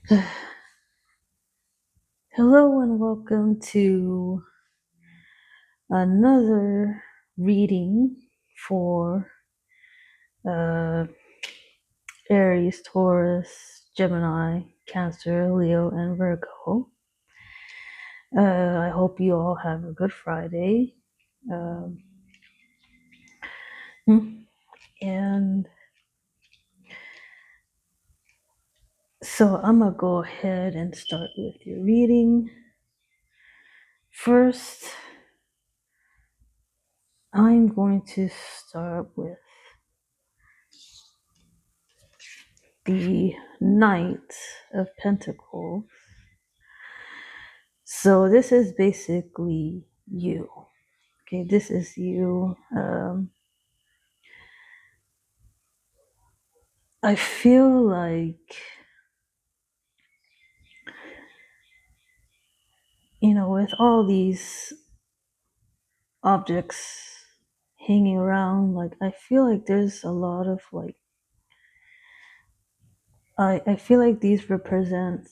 Hello and welcome to another reading for uh, Aries, Taurus, Gemini, Cancer, Leo, and Virgo. I hope you all have a good Friday. Um, and so I'm going to go ahead and start with your reading. First, I'm going to start with the Knight of Pentacles. So this is basically you. Okay, this is you. I feel like, with all these objects hanging around, like, I feel like there's a lot of, like, I feel like these represent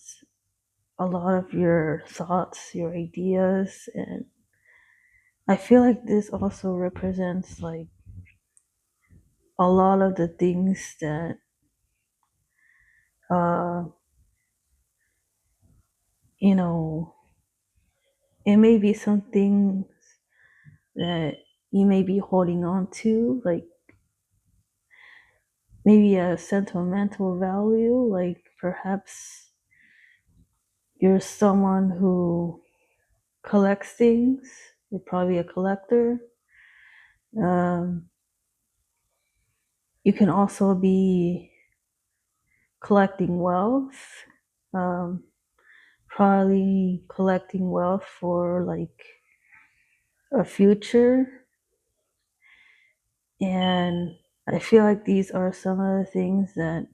a lot of your thoughts, your ideas, and I feel like this also represents, like, a lot of the things that, uh, you know, it may be something that you may be holding on to, like maybe a sentimental value, like perhaps you're someone who collects things, you're probably a collector. Um, you can also be collecting wealth, um, probably collecting wealth for like a future. And I feel like these are some of the things that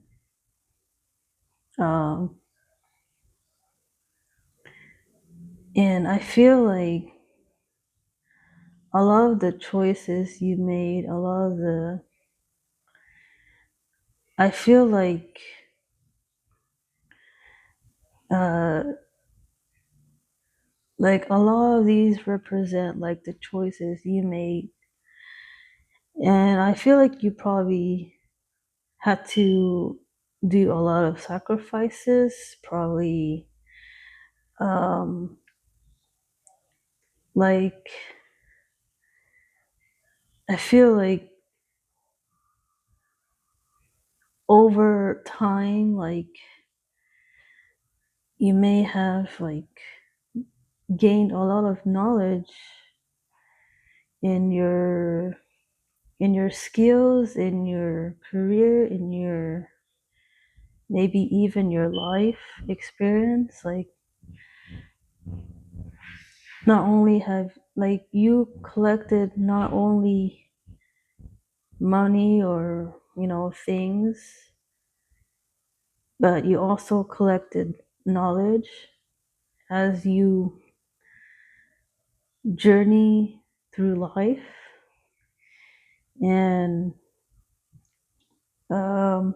and I feel like a lot of the choices you made, I feel uh, like a lot of these represent like the choices you made. And I feel like you probably had to do a lot of sacrifices, probably, um, like, I feel like over time, like, you may have like gained a lot of knowledge in your skills, in your career, in your maybe even your life experience. Like, not only have like you collected not only money or things, but you also collected knowledge as you journey through life. And um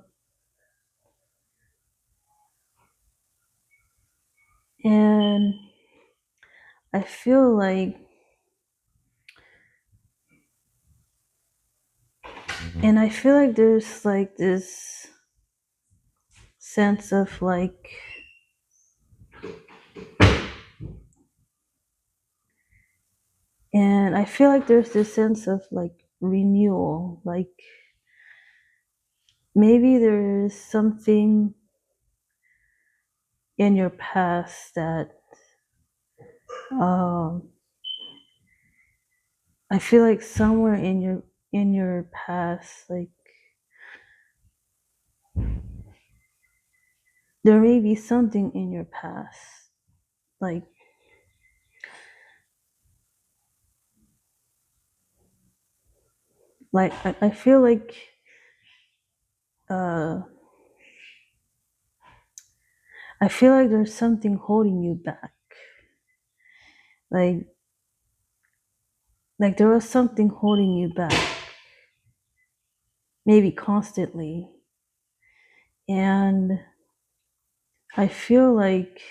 and I feel like there's like this sense of like, and I feel like there's this sense of like renewal, like maybe there's something in your past that um I feel like somewhere in your past, like there may be something in your past, like I feel like uh I feel like there's something holding you back, like there was something holding you back, maybe constantly. And I feel like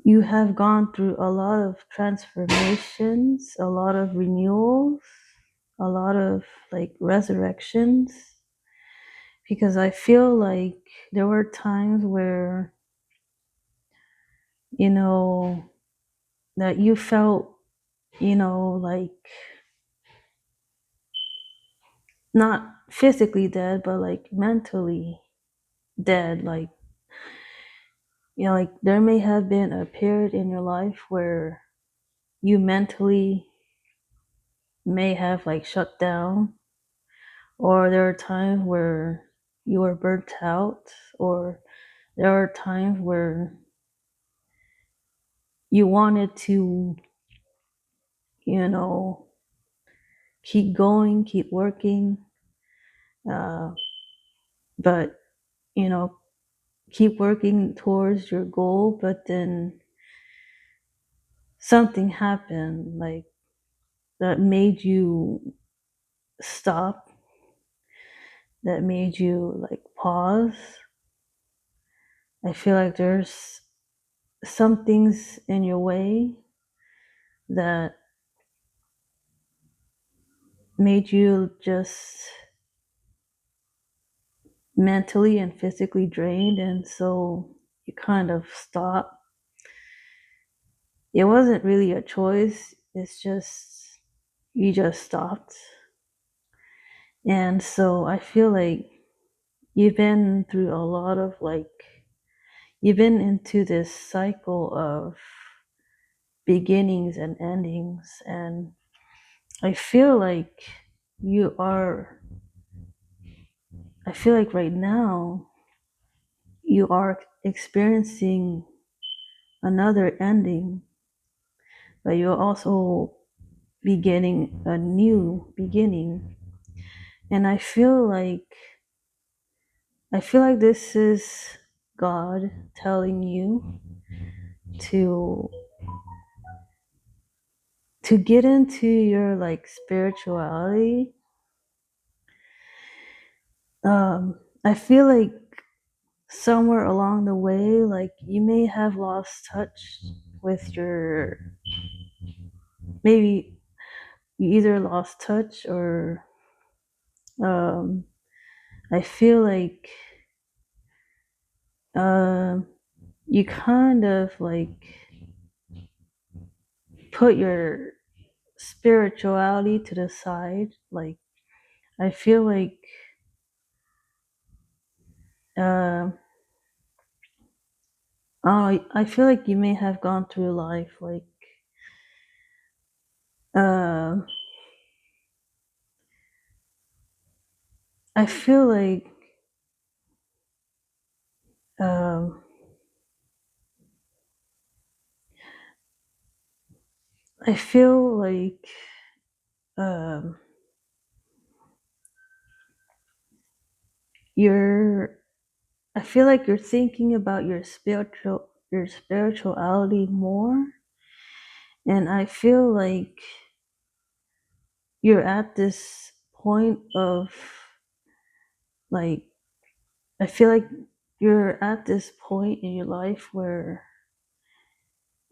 you have gone through a lot of transformations, a lot of renewals, a lot of like resurrections, because I feel like there were times where, you know, that you felt, like not physically dead, but like mentally dead. Like, like there may have been a period in your life where you mentally may have like shut down, or there are times where you were burnt out, or there are times where you wanted to, you know, keep going, keep working, uh, but, you know, keep working towards your goal, but then something happened, like that made you stop, that made you like pause. I feel like there's some things in your way that made you just mentally and physically drained, and so you kind of stop. It wasn't really a choice, it's just you just stopped. And so I feel like you've been through a lot of like, you've been into this cycle of beginnings and endings, and I feel like you are, I feel like right now you are experiencing another ending, but you're also beginning a new beginning. And I feel like this is God telling you to get into your like spirituality. I feel like somewhere along the way, like you may have lost touch with your, maybe you either lost touch, or um, I feel like uh, you kind of like put your spirituality to the side. Like I feel like uh, I feel like you may have gone through life like uh, I feel like um, I feel like um, you're I feel like you're thinking about your spirituality more, and I feel like you're at this point of like, I feel like you're at this point in your life where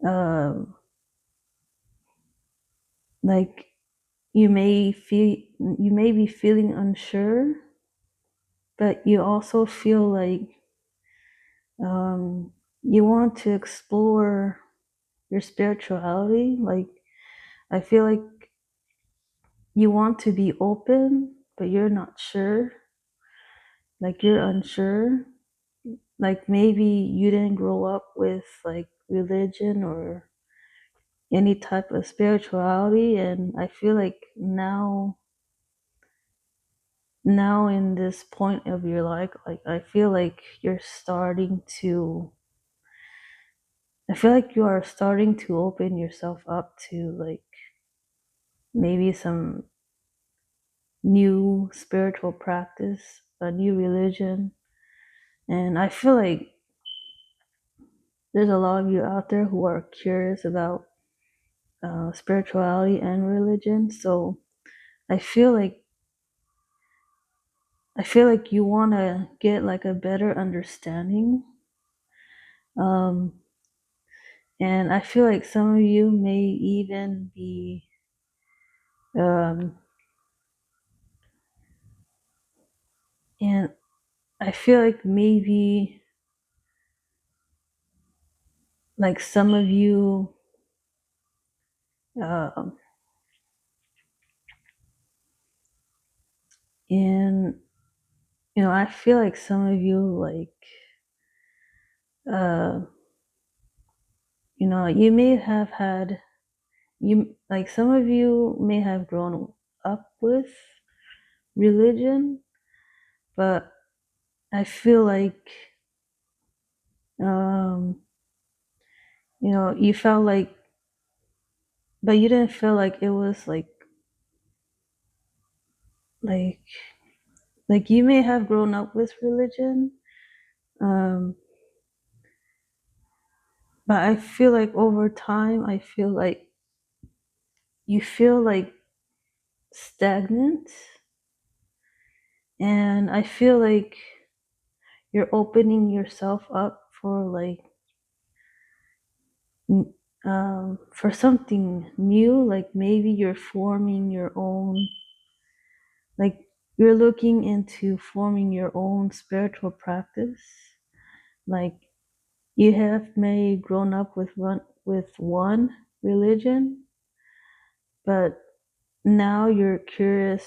um like you may be feeling unsure, but you also feel like um you want to explore your spirituality. Like I feel like you want to be open, but you're not sure. Like you're unsure. Like maybe you didn't grow up with like religion or any type of spirituality, and I feel like now in this point of your life, like I feel like you are starting to open yourself up to like maybe some new spiritual practice, a new religion. And I feel like there's a lot of you out there who are curious about spirituality and religion. So I feel like I feel like you want to get like a better understanding. Um, and I feel like some of you may even be um, and I feel like maybe like some of you um, and I feel like some of you like uh, you may have had you like some of you may have grown up with religion, but I feel like um, you felt like, but you didn't feel like it was like like you may have grown up with religion, um, but I feel like over time, I feel like you feel like stagnant, and I feel like you're opening yourself up for like for something new. Like maybe you're forming your own, like you're looking into forming your own spiritual practice. Like you have maybe grown up with one religion, but now you're curious,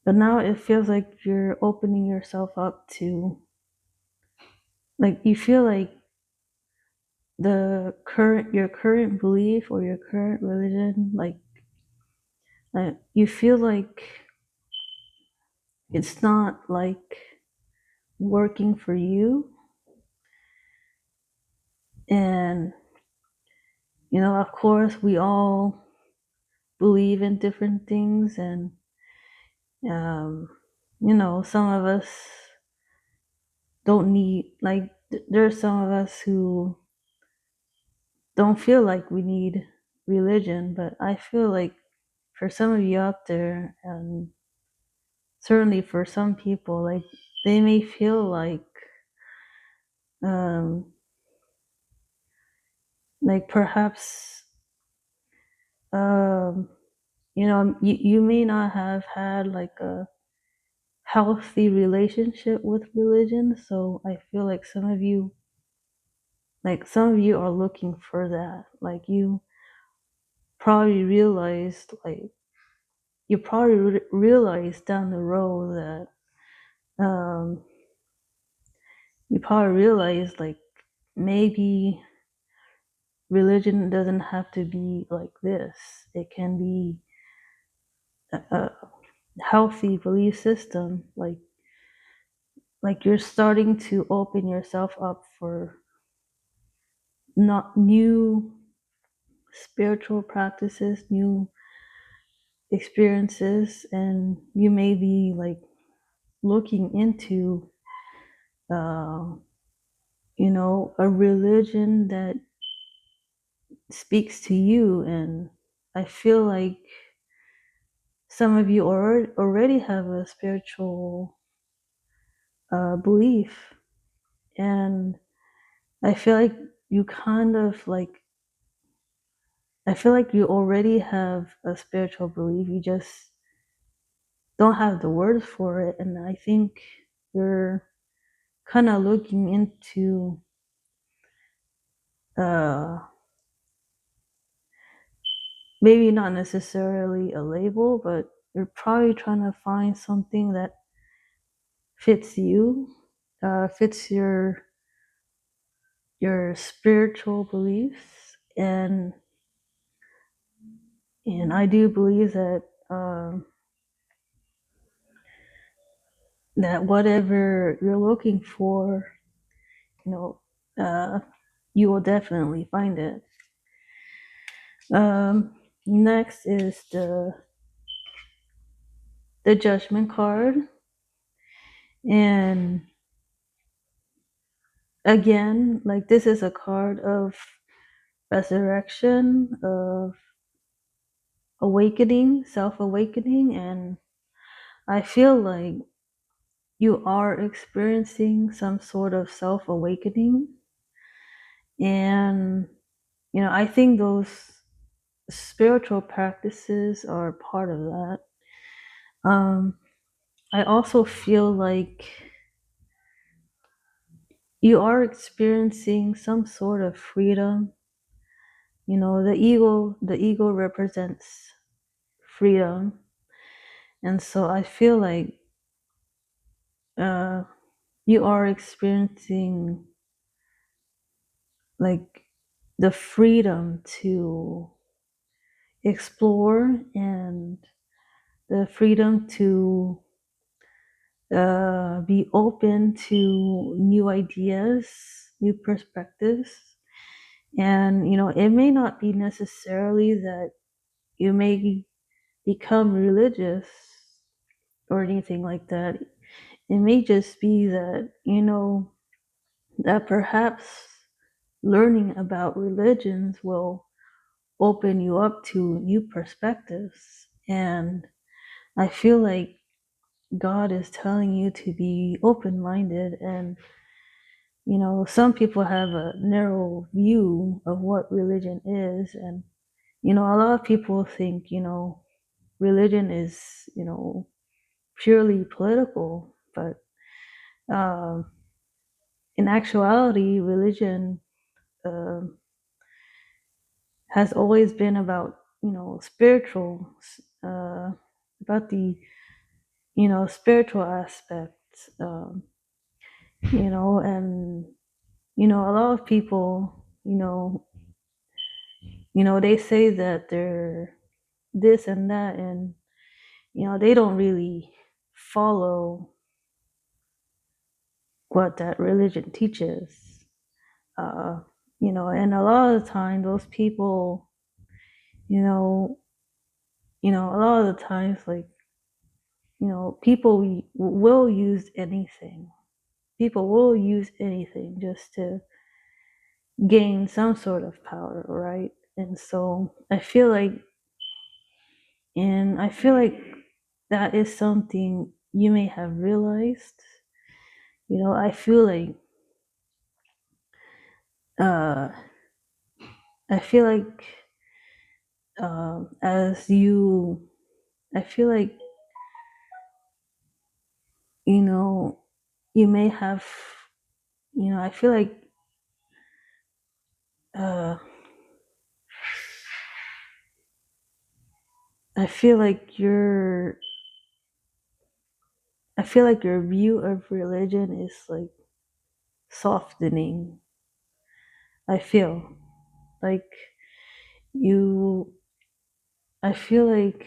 but now it feels like you're opening yourself up to, like you feel like your current belief or your current religion, like you feel like it's not like working for you. And of course we all believe in different things, and um some of us don't need, like there's some of us who don't feel like we need religion, but I feel like for some of you out there, and certainly for some people, like they may feel um like perhaps um you may not have had like a healthy relationship with religion. So I feel like some of you are looking for that. Like you probably realized, like you probably realize down the road that you probably realize like maybe religion doesn't have to be like this. It can be a healthy belief system. Like you're starting to open yourself up for not new spiritual practices, new experiences, and you may be like looking into uh, a religion that speaks to you. And I feel like some of you already have a spiritual belief, and I feel like you kind of like I feel like you already have a spiritual belief. You just don't have the words for it. And I think you're kind of looking into uh, maybe not necessarily a label, but you're probably trying to find something that fits you, fits your spiritual beliefs. And I do believe that that whatever you're looking for, you know, uh, you will definitely find it. Next is the Judgment card, and again, like this is a card of resurrection, of awakening, self-awakening, and I feel like you are experiencing some sort of self awakening. And, I think those spiritual practices are part of that. Um, I also feel like you are experiencing some sort of freedom. The ego represents freedom. And so I feel like uh, you are experiencing like the freedom to explore and the freedom to be open to new ideas, new perspectives. And, it may not be necessarily that you may become religious or anything like that. It may just be that, that perhaps learning about religions will open you up to new perspectives. And I feel like God is telling you to be open minded. And, some people have a narrow view of what religion is. And, a lot of people think, religion is, purely political. But um, in actuality, religion um has always been about, spiritual, uh, about the, spiritual aspects, and, a lot of people, they say that they're this and that, and, they don't really follow what that religion teaches. Uh, and a lot of the time, those people, you know, a lot of the times, like, people will use anything. People will use anything just to gain some sort of power, right? And so I feel like that is something you may have realized. I feel like uh I feel like as you I feel like you know you may have I feel like uh I feel like your I feel like your view of religion is like softening. I feel like you I feel like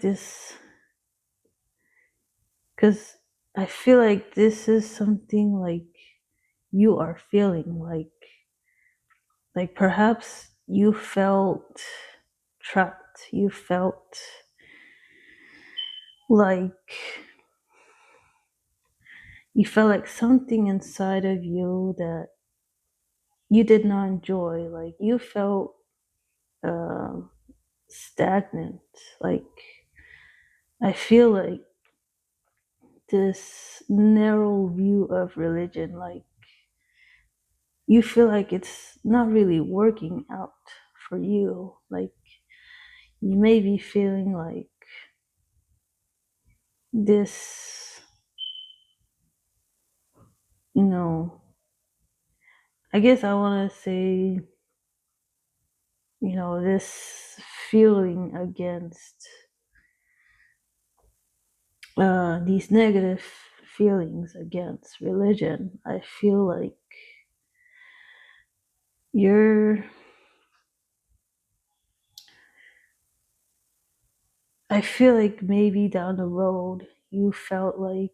this because I feel like this is something like you are feeling like perhaps you felt trapped. You felt like something inside of you that you did not enjoy. Like you felt um stagnant. Like I feel like this narrow view of religion, like you feel like it's not really working out for you. Like you may be feeling like this, you know, I guess I want to say, this feeling against these negative feelings against religion. I feel like you're, I feel like maybe down the road you felt like,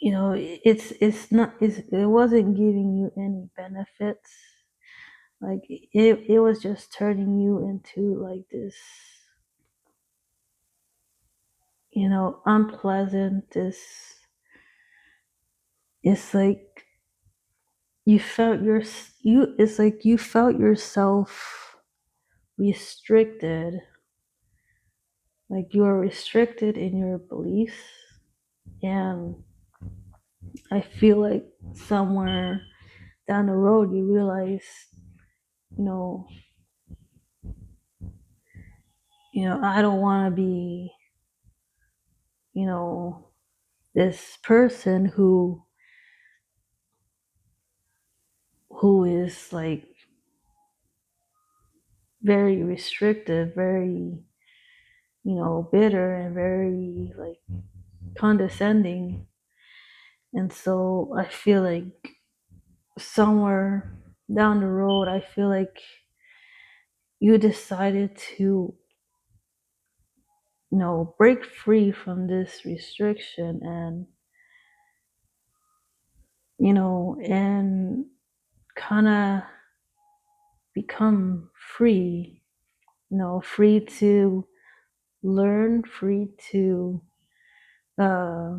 it wasn't giving you any benefits. Like it was just turning you into like this, unpleasant. It's like you felt your you. It's like you felt yourself restricted, like you are restricted in your beliefs. And I feel like somewhere down the road you realize, you know, I don't want to be, you know, this person who is like very restrictive, very, bitter and very like condescending. And so I feel like somewhere down the road, I feel like you decided to, break free from this restriction and, and kind of become free, free to learn, free to, uh,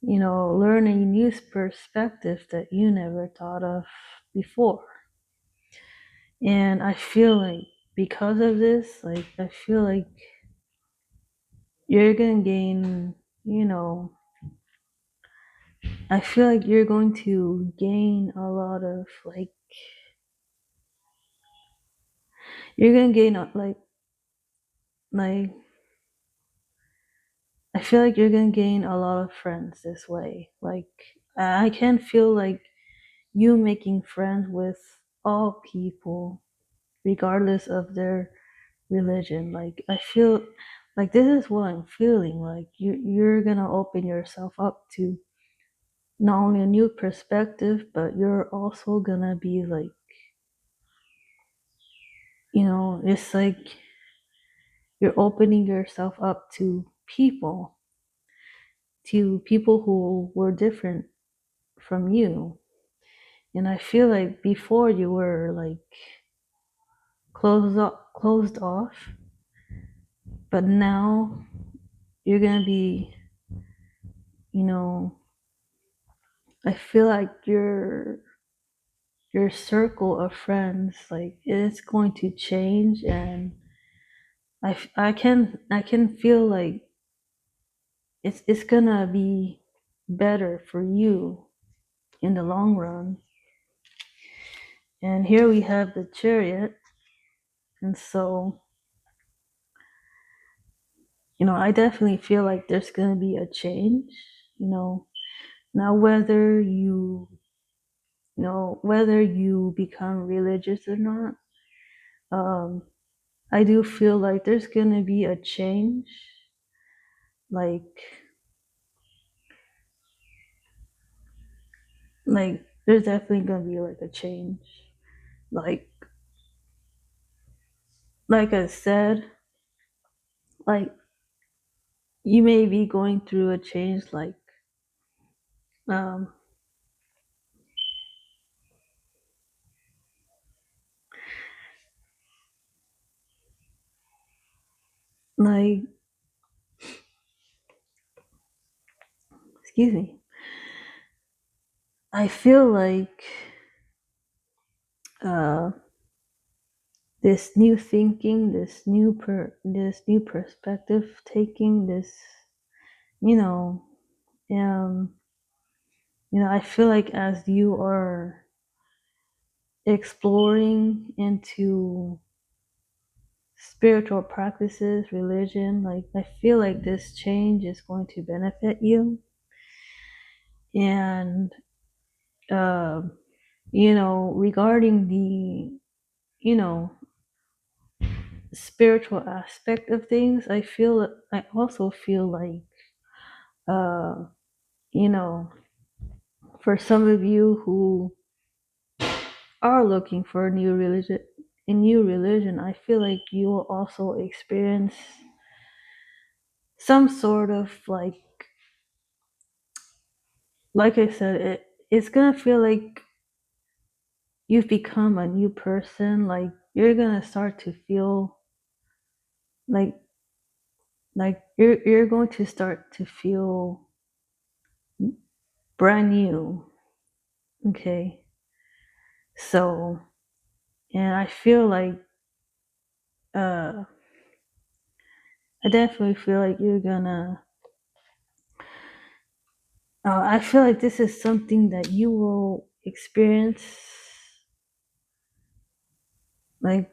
learn a new perspective that you never thought of before. And I feel like because of this, like, I feel like you're going to gain, you know, I feel like you're going to gain a lot of like, you're going to gain like, I feel like you're going to gain a lot of friends this way. Like, I can feel like you making friends with all people, regardless of their religion. Like, I feel like this is what I'm feeling. Like, you're going to open yourself up to not only a new perspective, but you're also going to be like, it's like you're opening yourself up to people who were different from you. And I feel like before you were like closed off, but now you're gonna be, you know, I feel like your circle of friends, like, it's going to change. And I can feel like it's gonna be better for you in the long run. And here we have the Chariot. And so, I definitely feel like there's gonna be a change. Now whether you become religious or not, um, I do feel like there's gonna be a change. Like there's definitely gonna be like a change. Like like I said, like you may be going through a change, um like excuse me. I feel like uh this new thinking, this new perspective taking, this, you know, um, I feel like as you are exploring into spiritual practices, religion, like I feel like this change is going to benefit you. And uh, regarding the, you know, spiritual aspect of things, I also feel like, uh, you know, for some of you who are looking for a new religion, I feel like you will also experience some sort of like I said, it's gonna feel like you've become a new person. Like you're gonna start to feel like you're going to start to feel brand new. Okay. So, and I feel like uh, I definitely feel like you're gonna. I feel like this is something that you will experience, like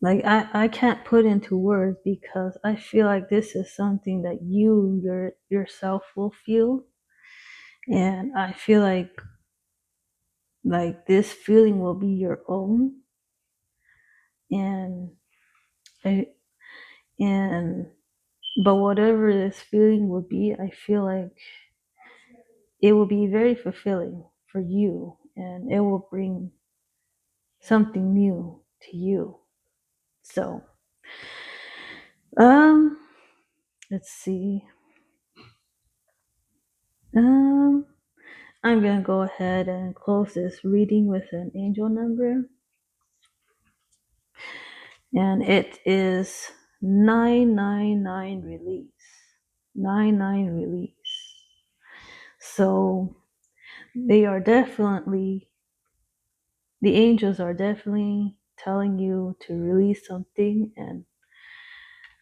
I can't put into words because I feel like this is something that yourself will feel, and I feel like this feeling will be your own, and I, and but whatever this feeling will be, I feel like it will be very fulfilling for you, and it will bring something new to you. So, um, let's see. Um, I'm gonna go ahead and close this reading with an angel number, and it is 999 release. 99 release. So they are definitely, the angels are definitely telling you to release something, and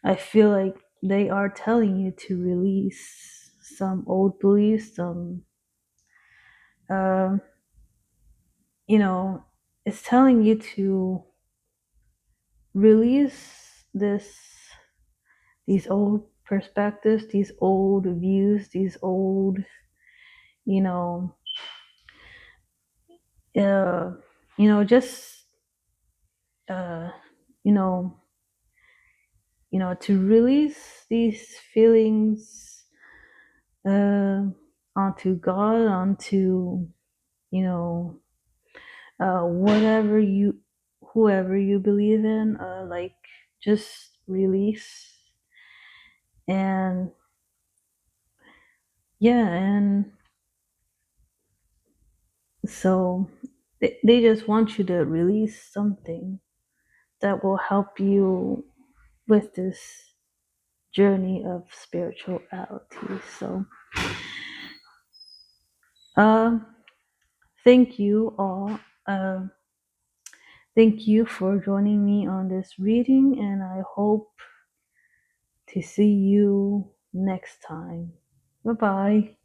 I feel like they are telling you to release some old beliefs, some, um, you know, it's telling you to release these old perspectives, these old views, these old, you know, uh, just, uh, you know, to release these feelings, uh, onto God, onto, you know, whatever whoever you believe in, like just release, and yeah, and so they just want you to release something that will help you with this journey of spirituality. So, um, thank you all. Um, Thank you for joining me on this reading, and I hope to see you next time. Bye bye.